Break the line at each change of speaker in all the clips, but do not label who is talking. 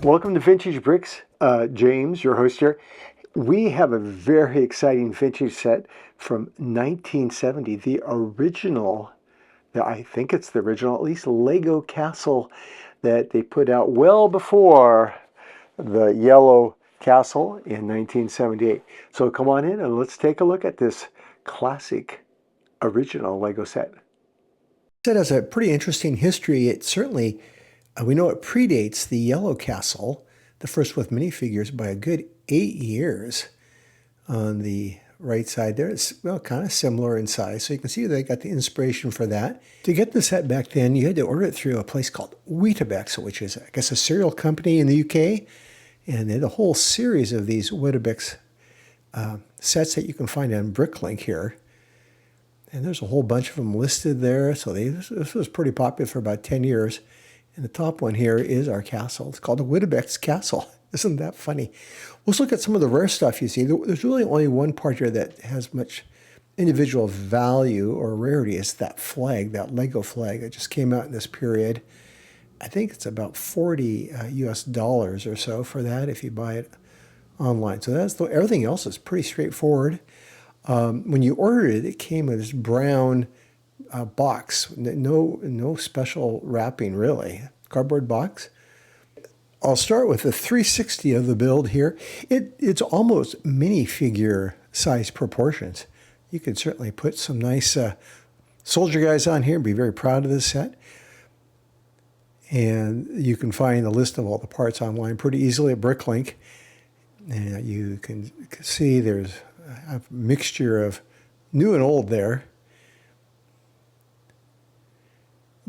Welcome to Vintage Bricks. James, your host here. We have a very exciting vintage set from 1970, the original, I think it's the original, at least Lego Castle that they put out well before the yellow castle in 1978. So come on in and let's take a look at this classic original Lego set.
It has a pretty interesting history. It certainly, we know it predates the yellow castle, the first with minifigures, by a good 8 years. On the right side there, it's kind of similar in size. So you can see they got the inspiration for that. To get the set back then, you had to order it through a place called Weetabix, which is, I guess, a cereal company in the UK. And they had a whole series of these Weetabix sets that you can find on Bricklink here. And there's a whole bunch of them listed there. So this was pretty popular for about 10 years. And the top one here is our castle. It's called the Weetabix Castle. Isn't that funny? Let's look at some of the rare stuff you see. There's really only one part here that has much individual value or rarity. It's that flag, that Lego flag that just came out in this period. I think it's about 40 US dollars or so for that if you buy it online. So everything else is pretty straightforward. When you ordered it, it came with this brown box. No special wrapping, really. Cardboard box. I'll start with the 360 of the build here. It's almost minifigure size proportions. You could certainly put some nice soldier guys on here and be very proud of this set. And you can find a list of all the parts online pretty easily at Bricklink. And you can see there's a mixture of new and old there.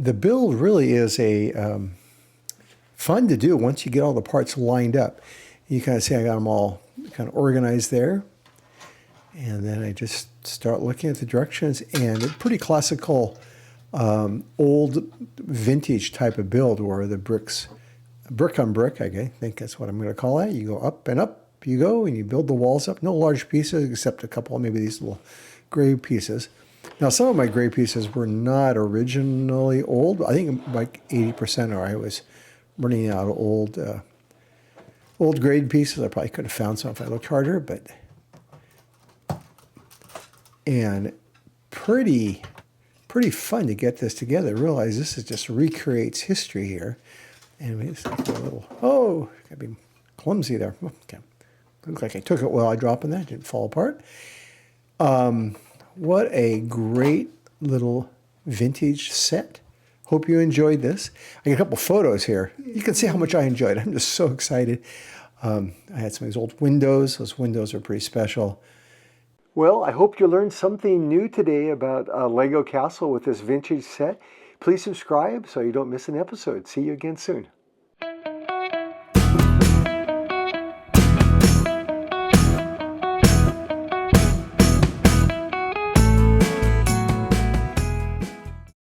The build really is fun to do once you get all the parts lined up. You kind of see I got them all kind of organized there. And then I just start looking at the directions, and a pretty classical old vintage type of build where the bricks, brick on brick, I think that's what I'm going to call it. You go up and up you go, and you build the walls up. No large pieces except a couple, maybe these little gray pieces. Now, some of my gray pieces were not originally old. I think like 80% are. I was running out of old grade pieces. I probably could have found some if I looked harder, and pretty fun to get this together. Realize this is just recreates history here. And we just like a little, gotta be clumsy there. Okay. Looks like I took it while I dropped in that. Didn't fall apart. What a great little vintage set. Hope you enjoyed this. I got a couple photos here. You can see how much I enjoyed it. I'm just so excited. I had some of these old windows. Those windows are pretty special.
Well, I hope you learned something new today about Lego Castle with this vintage set. Please subscribe so you don't miss an episode. See you again soon.